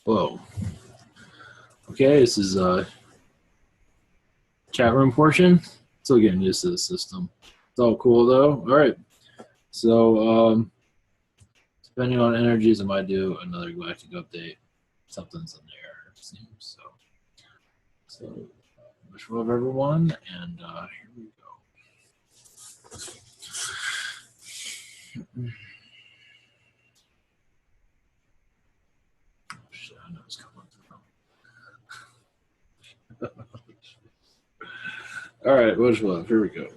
Whoa. Okay, this is chat room portion. Still getting used to the system. It's all cool though. All right. So depending on energies, I might do another galactic update. Something's in the air, it seems. So wish love everyone, and here we go. Shit, I know it's coming through. All right, wish love. Here we go.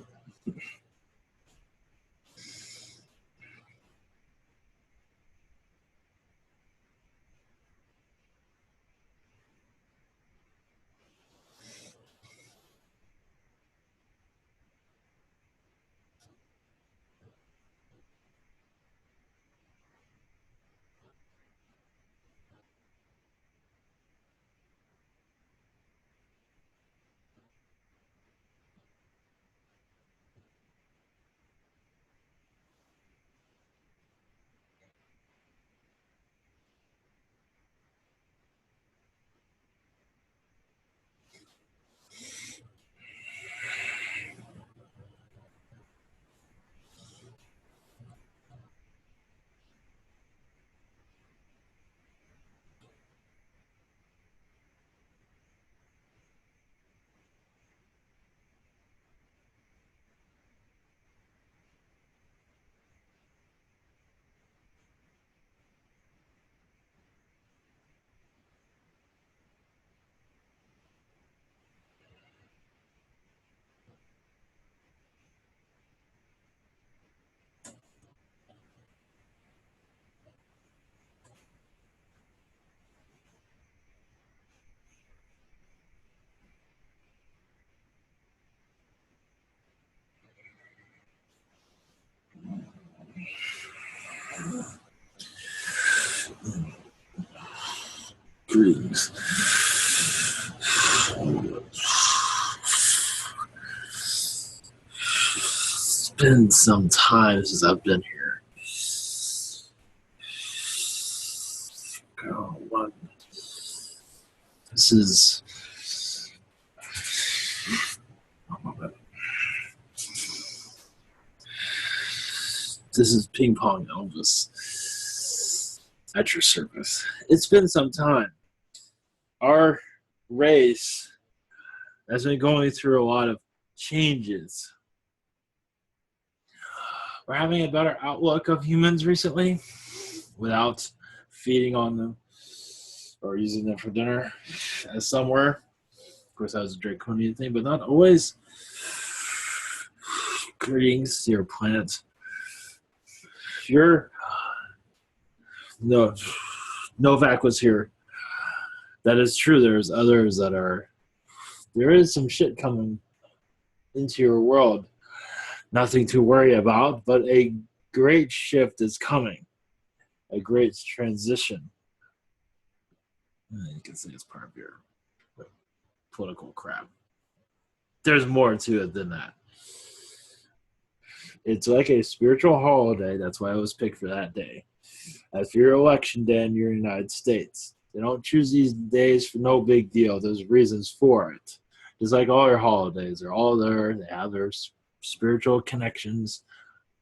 Greetings. It's been some time since I've been here. Oh, what? This is. This is Ping Pong Elvis at your service. It's been some time. Our race has been going through a lot of changes. We're having a better outlook of humans recently without feeding on them or using them for dinner, as some were. Of course, that was a draconian thing, but not always. Greetings to your planet. Novak was here. That is true. There's others that are. There is some shit coming into your world. Nothing to worry about, but a great shift is coming. A great transition. You can say it's part of your political crap. There's more to it than that. It's like a spiritual holiday. That's why I was picked for that day. As for your election day in your United States. They don't choose these days for no big deal. There's reasons for it. Just like all your holidays. They're all there. They have their spiritual connections.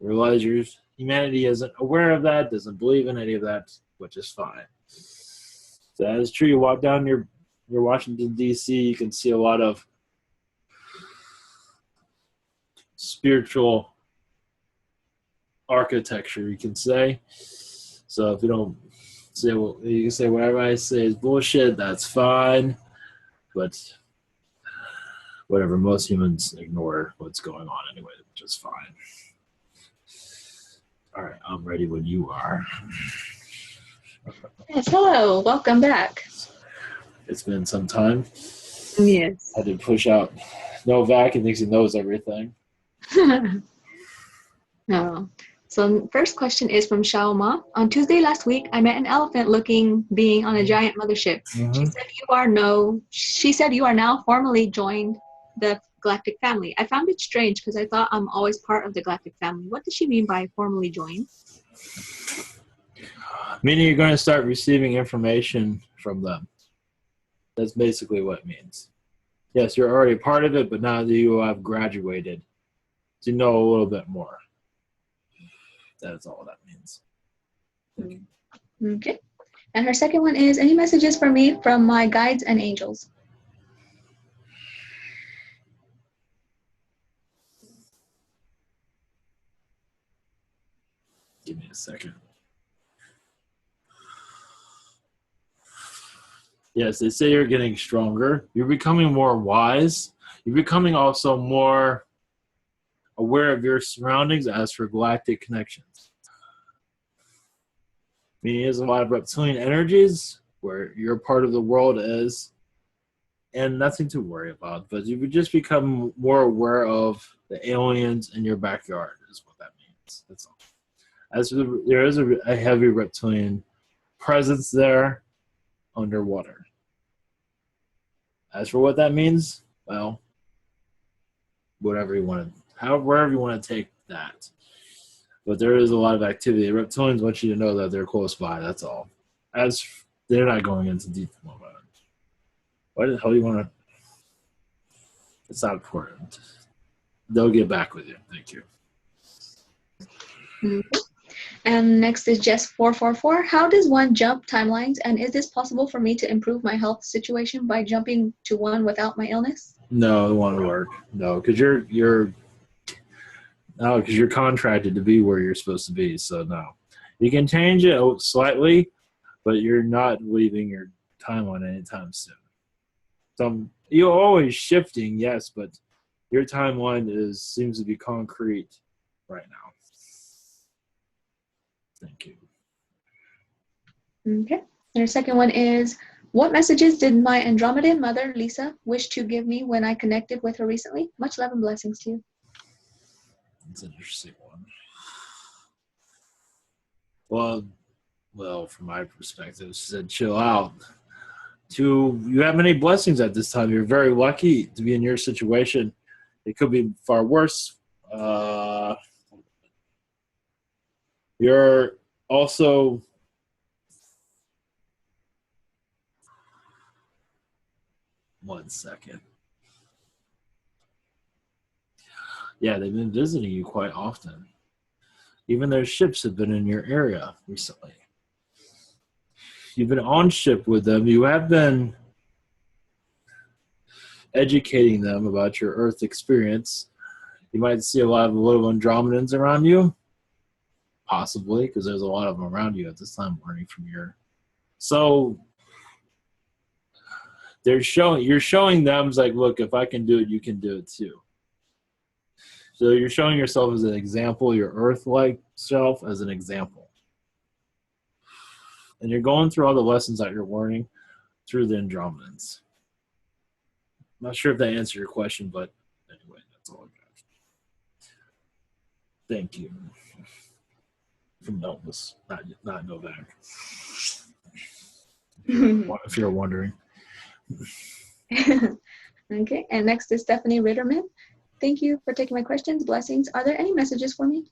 Realize your humanity isn't aware of that, doesn't believe in any of that, which is fine. So that is true. You walk down your Washington, D.C., you can see a lot of spiritual architecture, you can say. So if you don't say, well, you can say whatever I say is bullshit, that's fine. But whatever, most humans ignore what's going on anyway, which is fine. All right, I'm ready when you are. Yes, hello. Welcome back. It's been some time. Yes. I had to push out Novak and thinks he knows everything. No. So first question is from Xiaoma. On Tuesday last week, I met an elephant-looking being on a giant mothership. Mm-hmm. She said you are now formally joined the galactic family. I found it strange because I thought I'm always part of the galactic family. What does she mean by formally joined? Meaning you're going to start receiving information from them. That's basically what it means. Yes, you're already part of it, but now that you have graduated, to know a little bit more. That's all that means. Okay. And her second one is, any messages for me from my guides and angels? Give me a second. Yes, they say you're getting stronger. You're becoming more wise. You're becoming also more aware of your surroundings as for galactic connections. Meaning there's a lot of reptilian energies where your part of the world is, and nothing to worry about. But you would just become more aware of the aliens in your backyard is what that means. That's all. As for there is a heavy reptilian presence there underwater. As for what that means, well, whatever you want to, wherever you want to take that. But there is a lot of activity. The reptilians want you to know that they're close by. That's all. As they're not going into detail about it. Why the hell do you want to? It's not important. They'll get back with you. Thank you. Mm-hmm. And next is Jess444. How does one jump timelines? And is this possible for me to improve my health situation by jumping to one without my illness? No, it won't work. No, because you're contracted to be where you're supposed to be. So no, you can change it slightly, but you're not leaving your timeline anytime soon. You're always shifting, yes, but your timeline seems to be concrete right now. Thank you. Okay. And our second one is, what messages did my Andromedan mother, Lisa, wish to give me when I connected with her recently? Much love and blessings to you. That's an interesting one. Well, from my perspective, she said, chill out. You have many blessings at this time. You're very lucky to be in your situation. It could be far worse. You're also one second. Yeah, they've been visiting you quite often. Even their ships have been in your area recently. You've been on ship with them. You have been educating them about your Earth experience. You might see a lot of little Andromedans around you. Possibly, because there's a lot of them around you at this time learning from your. So you're showing them, it's like, look, if I can do it, you can do it too. So you're showing yourself as an example, your Earth-like self as an example. And you're going through all the lessons that you're learning through the Andromedans. I'm not sure if that answered your question, but anyway, that's all I got. Thank you. From Elvis, not Novak. If you're wondering. Okay, and next is Stephanie Ritterman. Thank you for taking my questions. Blessings. Are there any messages for me?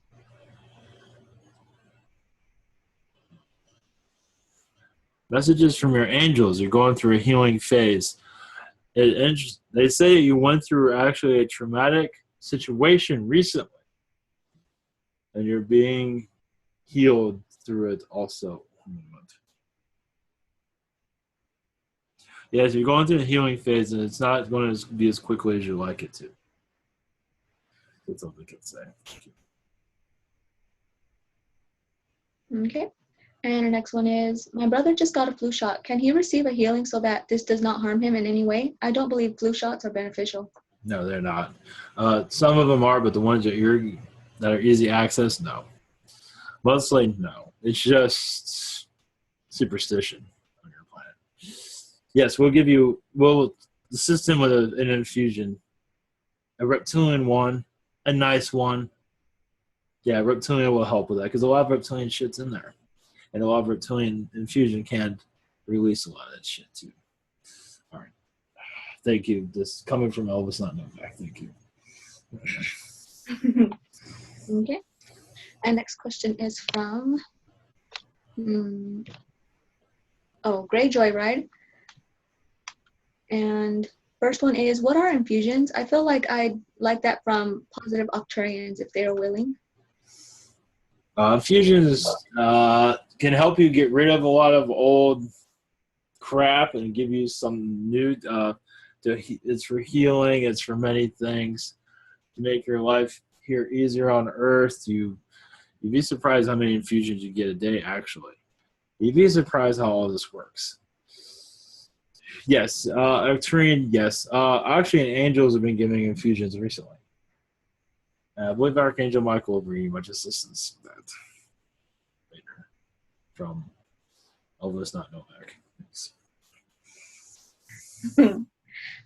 Messages from your angels. You're going through a healing phase. They say you went through actually a traumatic situation recently, and you're being healed through it also. Yes, you're going through the healing phase, and it's not going to be as quickly as you like it to. That's all I can say. Okay. And our next one is, my brother just got a flu shot. Can he receive a healing so that this does not harm him in any way? I don't believe flu shots are beneficial. No, they're not. Some of them are, but the ones that are easy access, no. Mostly, no. It's just superstition on your planet. Yes, we'll assist him with an infusion. A reptilian one, a nice one. Yeah, reptilian will help with that because a lot of reptilian shit's in there. And a lot of reptilian infusion can release a lot of that shit too. All right. Thank you. This is coming from Elvis, not Novak. Thank you. Okay. And next question is from Oh, great joyride. And first one is, what are infusions? I feel like I'd like that from positive Octarians if they are willing. Infusions can help you get rid of a lot of old crap and give you some new. It's for healing. It's for many things to make your life here easier on Earth. You'd be surprised how many infusions you get a day. Actually, you'd be surprised how all this works. Yes, Arcturian. Yes, actually, angels have been giving infusions recently. I believe Archangel Michael will bring you much assistance with that later from Elvis, not Novak. Thanks.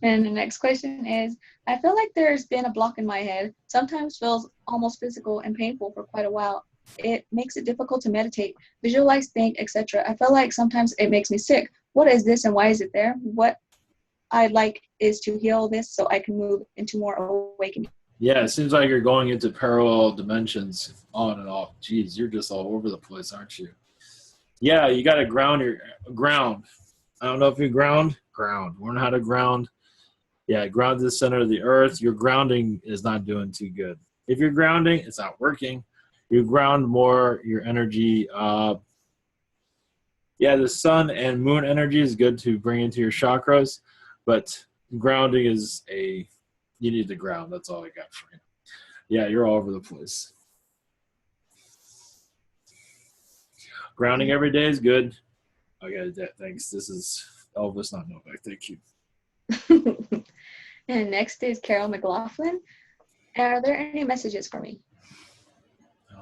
And the next question is, I feel like there's been a block in my head. Sometimes feels almost physical and painful for quite a while. It makes it difficult to meditate, visualize, think, etc. I feel like sometimes it makes me sick. What is this and why is it there? What I'd like is to heal this so I can move into more awakening. Yeah, it seems like you're going into parallel dimensions on and off. Geez, you're just all over the place, aren't you? Yeah, you got to ground. I don't know if you ground. Learn how to ground. Yeah, ground to the center of the earth. Your grounding is not doing too good. If you're grounding, it's not working. You ground more your energy. Yeah, the sun and moon energy is good to bring into your chakras, but grounding is you need to ground. That's all I got for you. Yeah, you're all over the place. Grounding every day is good. Okay, thanks. This is Elvis, not Novak. Thank you. And next is Carol McLaughlin. Are there any messages for me? Okay.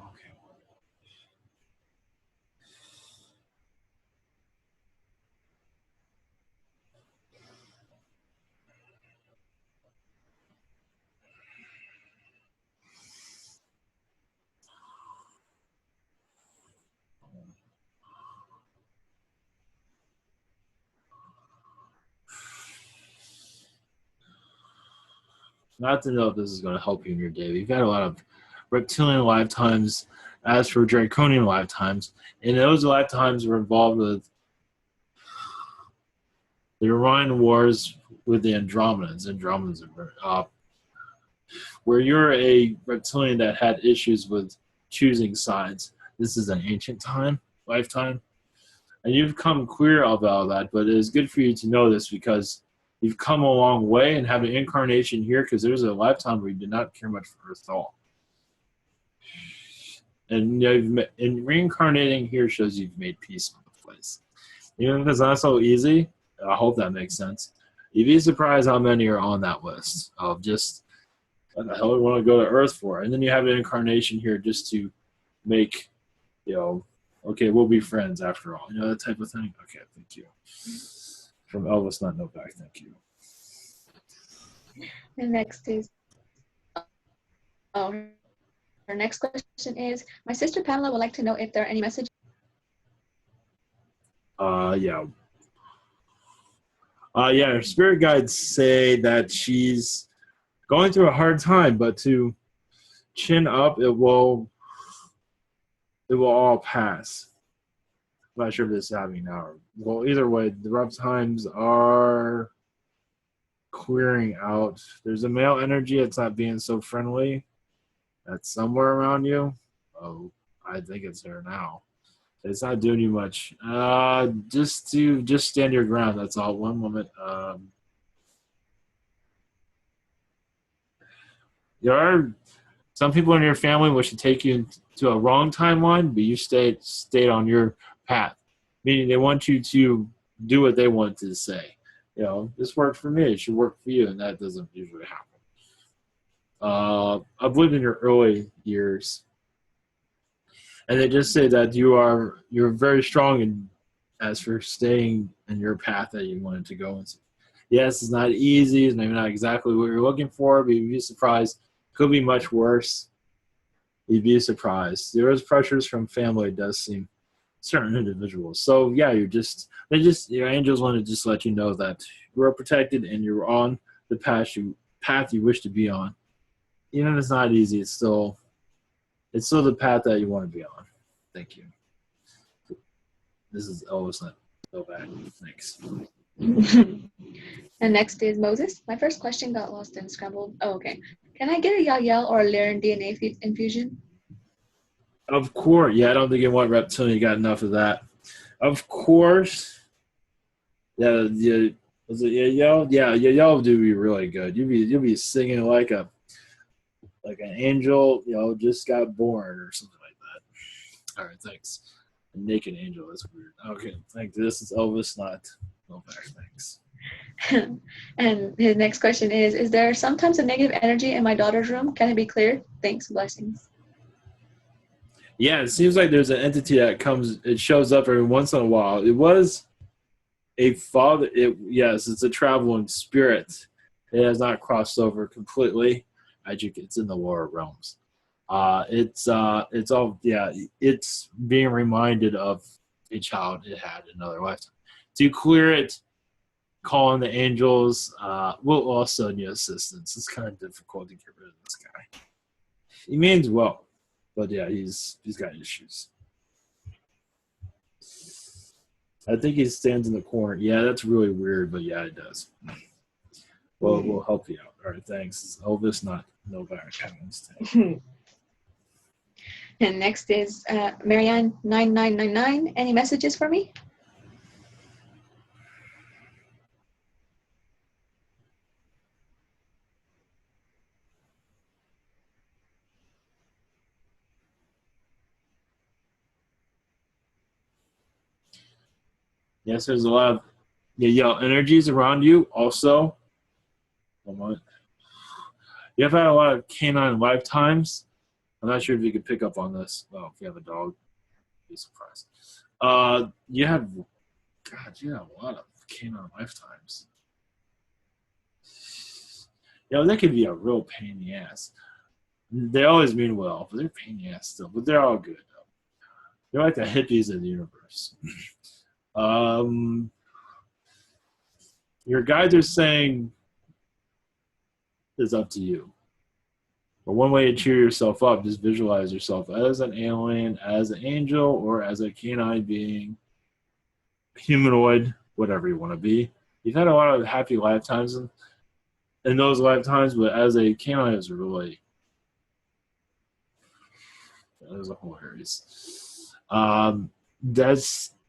Not to know if this is going to help you in your day. You've had a lot of reptilian lifetimes. As for draconian lifetimes, and those lifetimes were involved with the Orion Wars with the Andromedans. Where you're a reptilian that had issues with choosing sides. This is an ancient lifetime, and you've come clear about that. But it is good for you to know this because you've come a long way and have an incarnation here. Because there's a lifetime where you did not care much for Earth at all. And reincarnating here shows you've made peace with the place. Even if it's not so easy, I hope that makes sense. You'd be surprised how many are on that list of just, what the hell do we want to go to Earth for? And then you have an incarnation here just to make, okay, we'll be friends after all. That type of thing. Okay, thank you. From Elvis, not Novak, thank you. And next is, our next question is, my sister Pamela would like to know if there are any messages. Yeah. Her spirit guides say that she's going through a hard time, but to chin up, it will all pass. I'm not sure if this is happening now. Well, either way, the rough times are clearing out. There's a male energy that's not being so friendly. That's somewhere around you. Oh, I think it's there now. It's not doing you much. Just stand your ground. That's all. One moment. There are some people in your family which should take you to a wrong timeline, but you stayed on your path. Meaning they want you to do what they want to say. This worked for me. It should work for you, and that doesn't usually happen. I've lived in your early years, and they just say that you're very strong as for staying in your path that you wanted to go into. Yes, it's not easy. It's maybe not exactly what you're looking for, but you'd be surprised. It could be much worse. You'd be surprised. There is pressures from family. It does seem certain individuals. So yeah, your angels want to just let you know that you are protected and you're on the path you wish to be on. Even if it's not easy, it's still the path that you want to be on. Thank you. This is Elvis. Novak. Thanks. And next is Moses. My first question got lost and scrambled. Oh, okay. Can I get a Yael or a Laren DNA infusion? Of course. Yeah, I don't think you want Reptilian. You got enough of that. Of course. Yeah, yeah. Was it Yael? Yeah, Yael would be really good. You'll be singing like an angel, just got born or something like that. All right, thanks. A naked angel, that's weird. Okay, thanks. This is Elvis, not Novak. Thanks. And his next question is there sometimes a negative energy in my daughter's room? Can it be cleared? Thanks, blessings. Yeah, it seems like there's an entity that it shows up every once in a while. It was a father. Yes, it's a traveling spirit. It has not crossed over completely. It's in the lower realms. It's being reminded of a child it had in another lifetime. To clear it, calling the angels will also need assistance. It's kind of difficult to get rid of this guy. He means well, but yeah, he's got issues. I think he stands in the corner. Yeah, that's really weird, but yeah, it does. Well, we'll help you out. All right, thanks. It's Elvis, not Novak. And next is Marianne9999. Any messages for me? Yes, there's a lot of energies around you. Also, you've had a lot of canine lifetimes. I'm not sure if you could pick up on this. Well, if you have a dog, be surprised. You have a lot of canine lifetimes. That could be a real pain in the ass. They always mean well, but they're a pain in the ass still. But they're all good, though. They're like the hippies of the universe. Your guides are saying it's up to you. But one way to cheer yourself up, just visualize yourself as an alien, as an angel, or as a canine being, humanoid, whatever you want to be. You've had a lot of happy lifetimes in those lifetimes, but as a canine, it's really as a whole areas.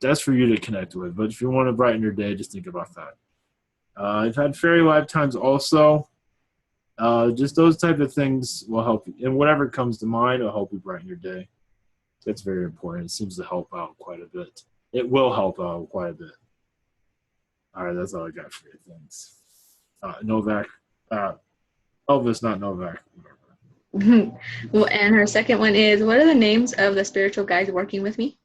That's for you to connect with. But if you want to brighten your day, just think about that. I've had fairy lifetimes also. Just those type of things will help you. And whatever comes to mind will help you brighten your day. That's very important. It seems to help out quite a bit. It will help out quite a bit. All right, that's all I got for you. Thanks. Novak. Elvis, not Novak. Well, and her second one is, what are the names of the spiritual guides working with me?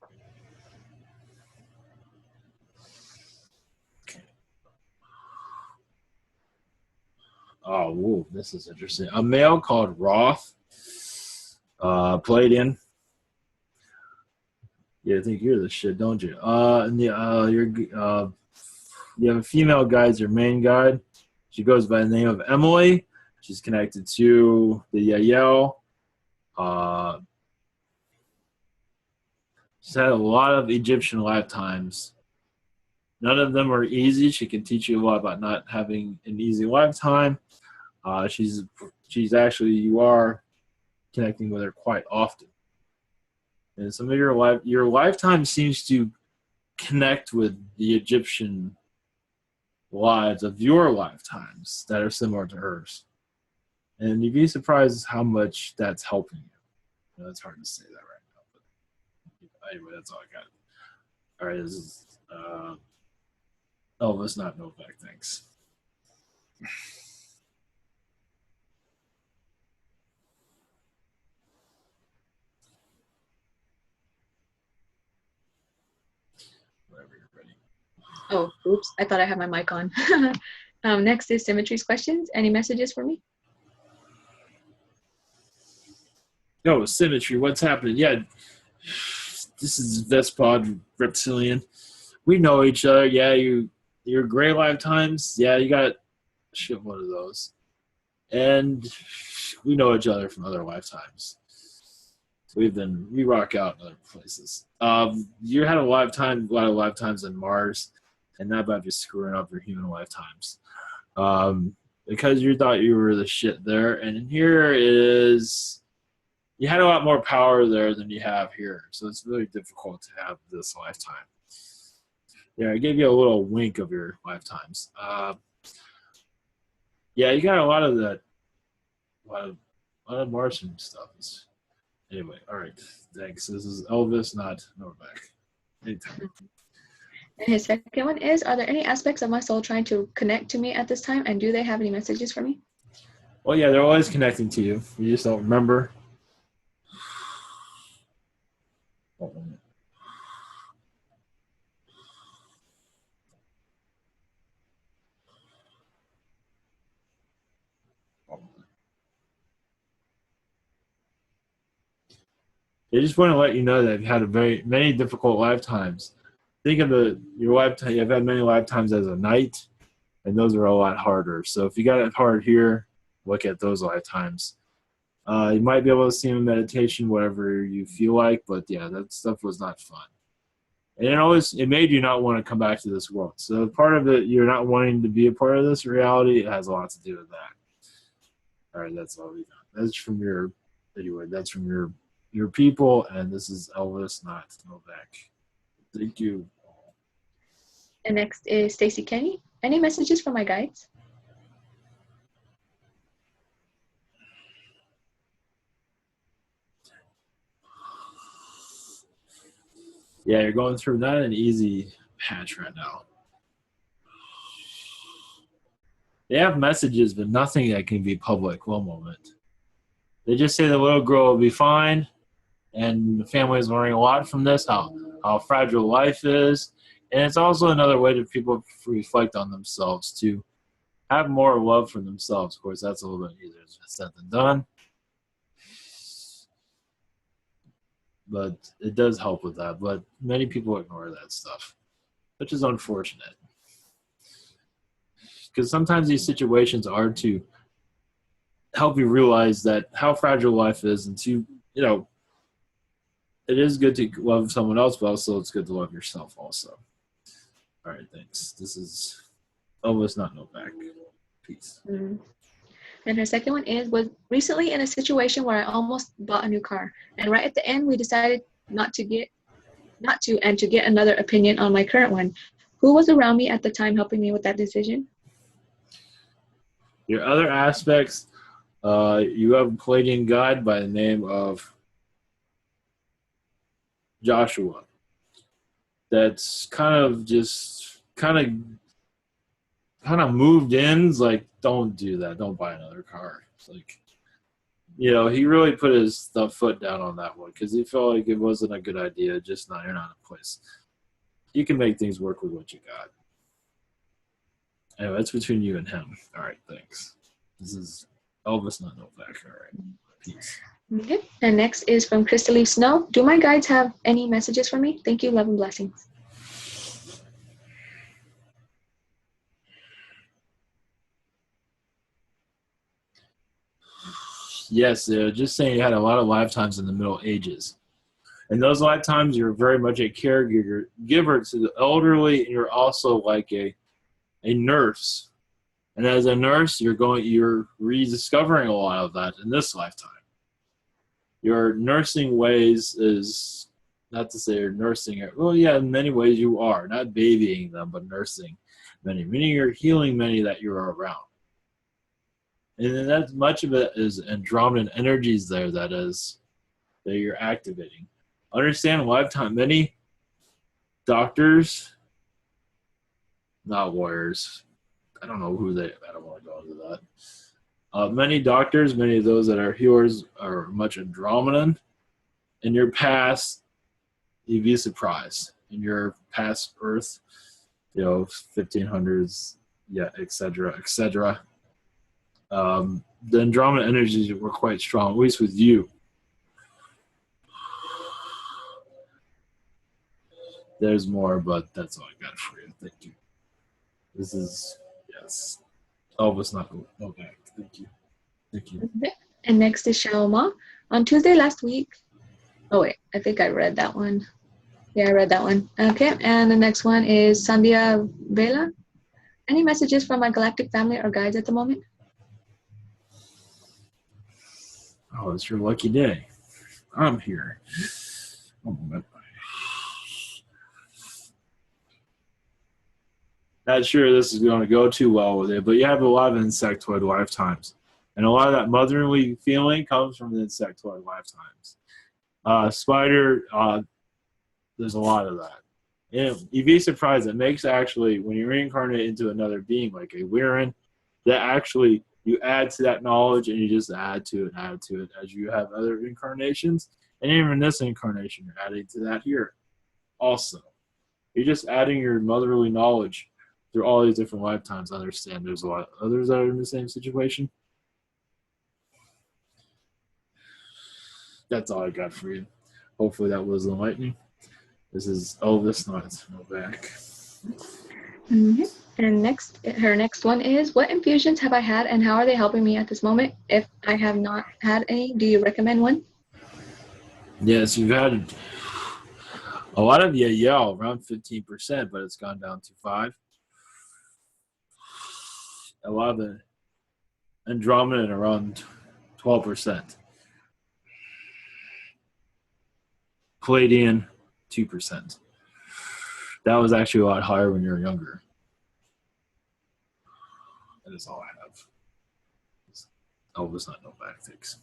Oh, whoa, this is interesting. A male called Roth, Palladian. Yeah, I think you're the shit, don't you? You have a female guide, your main guide. She goes by the name of Emily. She's connected to the Yael. She's had a lot of Egyptian lifetimes. None of them are easy. She can teach you a lot about not having an easy lifetime. She's actually, you are connecting with her quite often. And some of your lifetime seems to connect with the Egyptian lives of your lifetimes that are similar to hers. And you'd be surprised how much that's helping you. It's hard to say that right now. But anyway, that's all I got. All right, this is Elvis, not Novak. Thanks. Whenever you're ready. Oh, oops. I thought I had my mic on. Next is Symmetry's questions. Any messages for me? No, Symmetry, what's happening? Yeah, this is Vespod, Reptilian. We know each other. Yeah, your gray lifetimes. Yeah, you got one of those. And we know each other from other lifetimes. We rock out in other places. You had a lot of lifetimes in Mars, and that might be screwing up your human lifetimes. Because you thought you were the shit there, and here is you had a lot more power there than you have here, so it's really difficult to have this lifetime. Yeah, I gave you a little wink of your lifetimes. Yeah, you got a lot of that, a lot of Martian stuff. Anyway, all right, thanks. This is Elvis, not Novak. Anytime. And his second one is, are there any aspects of my soul trying to connect to me at this time, and do they have any messages for me? Well, yeah, they're always connecting to you. You just don't remember. They just want to let you know that you've had many difficult lifetimes. Think of your lifetime. You've had many lifetimes as a knight, and those are a lot harder. So if you got it hard here, look at those lifetimes. You might be able to see them in meditation, whatever you feel like, but yeah, that stuff was not fun. And it made you not want to come back to this world. So part of it, you're not wanting to be a part of this reality, it has a lot to do with that. All right, that's all we got. That's from your people, and this is Elvis, not Novak. Thank you. And next is Stacy Kenny. Any messages for my guides? Yeah, you're going through not an easy patch right now. They have messages, but nothing that can be public. One moment. They just say the little girl will be fine, and the family is learning a lot from this, how fragile life is. And it's also another way that people reflect on themselves, to have more love for themselves. Of course, that's a little bit easier said than done. But it does help with that. But many people ignore that stuff, which is unfortunate. Because sometimes these situations are to help you realize that how fragile life is, and to, it is good to love someone else, but also it's good to love yourself also. All right, thanks. This is Elvis, not Novak. Peace. Mm. And her second one was recently in a situation where I almost bought a new car, and right at the end we decided to get another opinion on my current one. Who was around me at the time helping me with that decision? Your other aspects, you have a Palladian guide by the name of Joshua. That's kind of moved in. It's like, don't do that. Don't buy another car. It's like, he really put his foot down on that one because he felt like it wasn't a good idea. You're not in a place. You can make things work with what you got. Anyway, that's between you and him. All right, thanks. This is Elvis, not Novak. All right, peace. Okay. And next is from Crystal Snow. Do my guides have any messages for me? Thank you, love and blessings. Yes, just saying you had a lot of lifetimes in the Middle Ages. And those lifetimes, you're very much a caregiver to the elderly, and you're also like a nurse. And as a nurse, you're rediscovering a lot of that in this lifetime. Your nursing ways is not to say you're nursing it. Well, yeah, in many ways you are. Not babying them, but nursing many. Meaning you're healing many that you're around. And then that much of it is Andromedan energies there that you're activating. Understand lifetime. Many doctors, not lawyers, I don't know I don't want to go into that. Many doctors, many of those that are healers are much Andromedan. In your past, you'd be surprised. In your past Earth, 1500s, yeah, et cetera, et cetera. The Andromeda energies were quite strong, at least with you. There's more, but that's all I got for you. Thank you. This is, yes, Elvis, not Novak. Thank you. Thank you. And next is Shaoma. On Tuesday last week, Oh, wait. I think I read that one. Yeah, I read that one. Okay. And the next one is Sandia Vela. Any messages from my galactic family or guides at the moment? Oh, it's your lucky day. I'm here. One moment. Not sure this is going to go too well with it, but you have a lot of insectoid lifetimes. And a lot of that motherly feeling comes from the insectoid lifetimes. Spider, there's a lot of that. And you'd be surprised. It makes actually, when you reincarnate into another being like a Weirin, that actually you add to that knowledge and you just add to it as you have other incarnations. And even in this incarnation, you're adding to that here also. You're just adding your motherly knowledge through all these different lifetimes. I understand there's a lot of others that are in the same situation. That's all I got for you. Hopefully that was enlightening. This is Elvis, not Novak. Mm-hmm. And her next one is, what infusions have I had and how are they helping me at this moment? If I have not had any, do you recommend one? Yes, you've had a lot of yell, around 15%, but it's gone down to 5%. A lot of the Andromeda around 12%. Palladian, 2%. That was actually a lot higher when you were younger. That is all I have. Elvis, not Novak, thanks.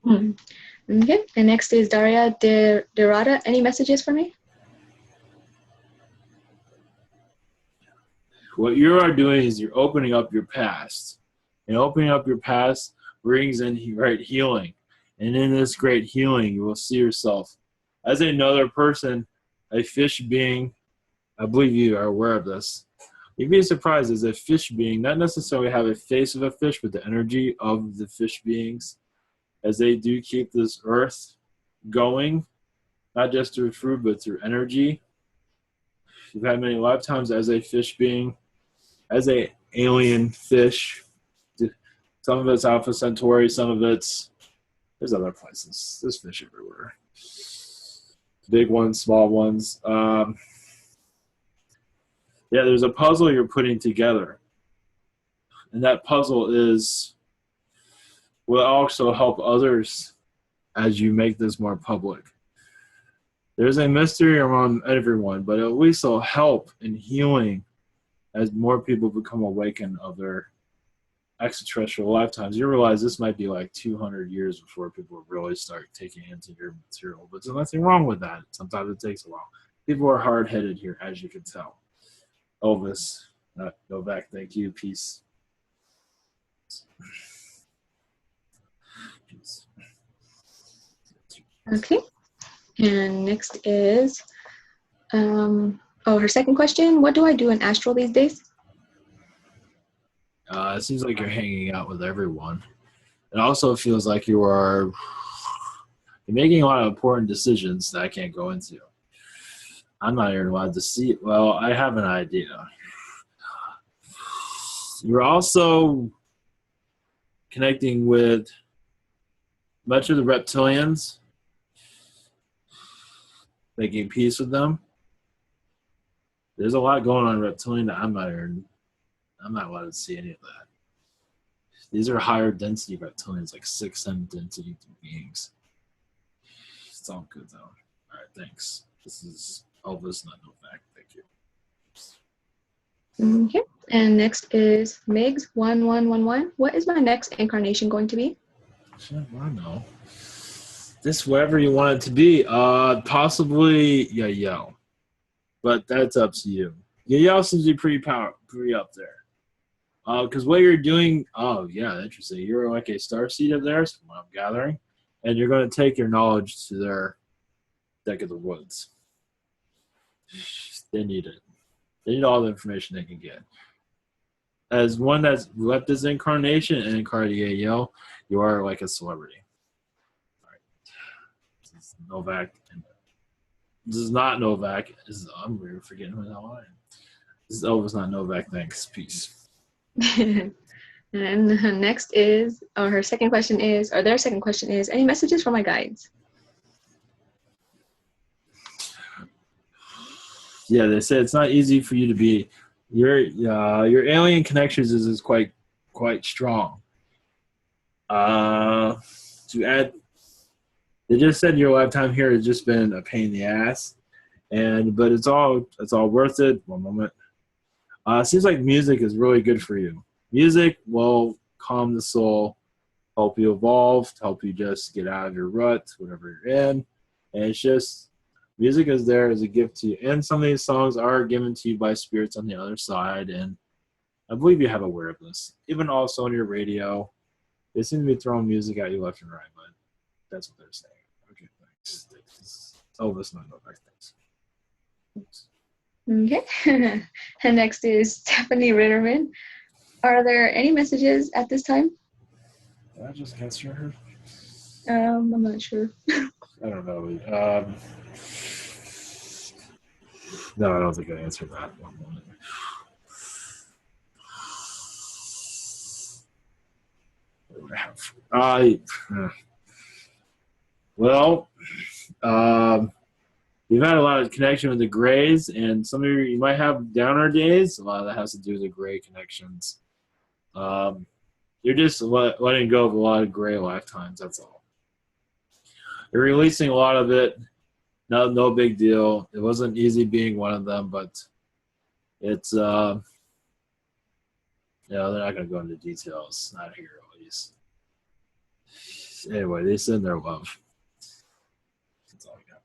Okay. And next is Daria Derada. Any messages for me? What you are doing is you're opening up your past. And opening up your past brings in great healing. And in this great healing, you will see yourself as another person, a fish being. I believe you are aware of this. You'd be surprised as a fish being, not necessarily have a face of a fish, but the energy of the fish beings, as they do keep this earth going, not just through food, but through energy. You've had many lifetimes as a fish being, as a alien fish. Some of it's Alpha Centauri, some of it's, there's other places. There's fish everywhere. Big ones, small ones. Yeah, there's a puzzle you're putting together. And that puzzle will also help others as you make this more public. There's a mystery around everyone, but at least it'll help in healing as more people become awakened of their extraterrestrial lifetimes. You realize this might be like 200 years before people really start taking into your material. But there's nothing wrong with that. Sometimes it takes a while. People are hard-headed here, as you can tell. Elvis, Novak, thank you. Peace. Okay. And next is, her second question. What do I do in astral these days? It seems like you're hanging out with everyone. It also feels like you're making a lot of important decisions that I can't go into. I'm not even allowed to see it. Well, I have an idea. You're also connecting with much of the reptilians, making peace with them. There's a lot going on in reptilian that I'm not allowed to see any of that. These are higher density reptilians, like 6M density beings. It's all good though. All right, thanks. This is Elvis, not Novak. Thank you. Okay. And next is Migs1111. What is my next incarnation going to be? Shit, I know. This whatever you want it to be. Possibly Yael. But that's up to you. Yael seems to be pretty up there. Because what you're doing, oh yeah, interesting. You're like a starseed of theirs, from what I'm gathering, and you're going to take your knowledge to their deck of the woods. They need it. They need all the information they can get. As one that's left this incarnation and incarnated Yael, you are like a celebrity. All right. This is Novak. This is not Novak. I'm really forgetting who the hell I am. This is Elvis, not Novak. Thanks. Peace. And next is, or her second question is, any messages for my guides? Yeah, they say it's not easy for you to be. Your alien connections is quite strong. To add, they just said your lifetime here has just been a pain in the ass, but it's all worth it. One moment. Seems like music is really good for you. Music will calm the soul, help you evolve, help you just get out of your rut, whatever you're in. And it's just music is there as a gift to you. And some of these songs are given to you by spirits on the other side. And I believe you have aware of this. Even also on your radio, they seem to be throwing music at you left and right, but that's what they're saying. Okay, thanks. Elvis, not Novak, thanks. Okay. And next is Stephanie Ritterman. Are there any messages at this time? Did I just answer her? I'm not sure. I don't know. No, I don't think I answered that. One moment. What do I have? Well, you've had a lot of connection with the grays, and some of you might have downer days. A lot of that has to do with the gray connections. You're just letting go of a lot of gray lifetimes. That's all. You're releasing a lot of it. No big deal. It wasn't easy being one of them, but it's they're not going to go into details. Not here, at least. Anyway, they send their love. That's all I got.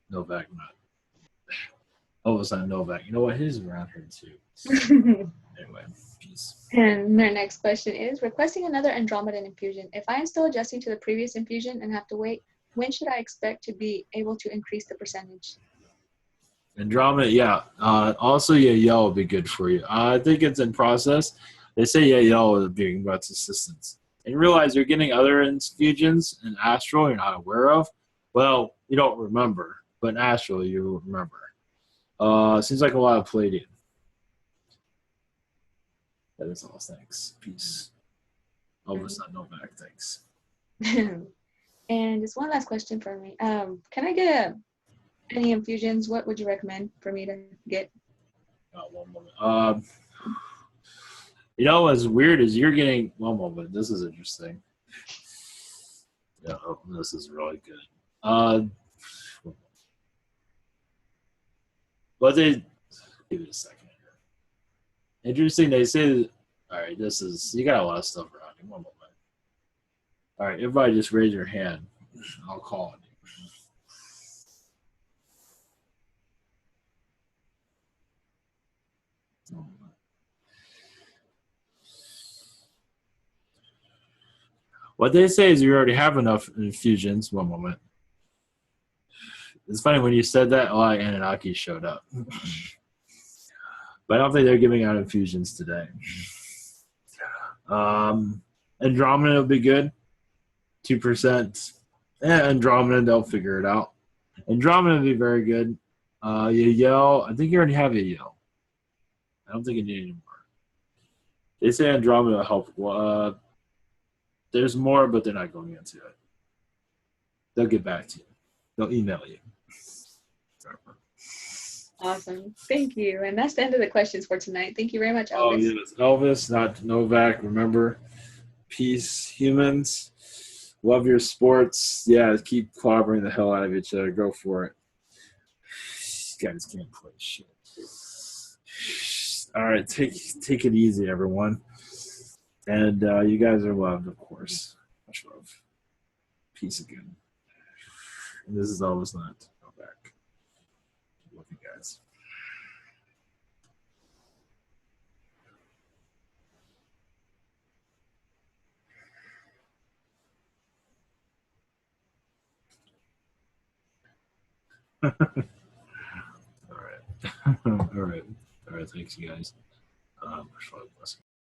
Novak, not. Elvis, not Novak. You know what? He's around here too. Anyway, peace. And their next question is requesting another Andromedan infusion. If I am still adjusting to the previous infusion and have to wait, when should I expect to be able to increase the percentage? Andromeda, yeah. Also, Yael will be good for you. I think it's in process. They say Yael is being about assistance. And realize you're getting other infusions in astral you're not aware of. Well, you don't remember, but in astral you remember. Seems like a lot of Palladium. That is all. Thanks. Peace. Elvis, not Novak. Thanks. And just one last question for me. Can I get any infusions? What would you recommend for me to get? One moment. What's weird is you're getting one moment. This is interesting. Yeah, this is really good. But they give it a second here. Interesting. They say, all right, you got a lot of stuff around you. One moment. All right, everybody, just raise your hand. I'll call on you. What they say is you already have enough infusions. One moment. It's funny when you said that, a lot of Anunnaki showed up. But I don't think they're giving out infusions today. Andromeda will be good. 2%. Andromeda, they'll figure it out. Andromeda will be very good. Yael, I think you already have Yael. I don't think you need any more. They say Andromeda will help. There's more, but they're not going into it. They'll get back to you. They'll email you. Awesome. Thank you. And that's the end of the questions for tonight. Thank you very much, Elvis. Oh, yes. Elvis, not Novak. Remember, peace, humans. Love your sports. Yeah, keep clobbering the hell out of each other. Go for it. You guys can't play shit. All right, take it easy, everyone. And you guys are loved, of course. Much love. Peace again. And this is Elvis, not Novak. Love you guys. All right. All right. Thanks, you guys. Much love.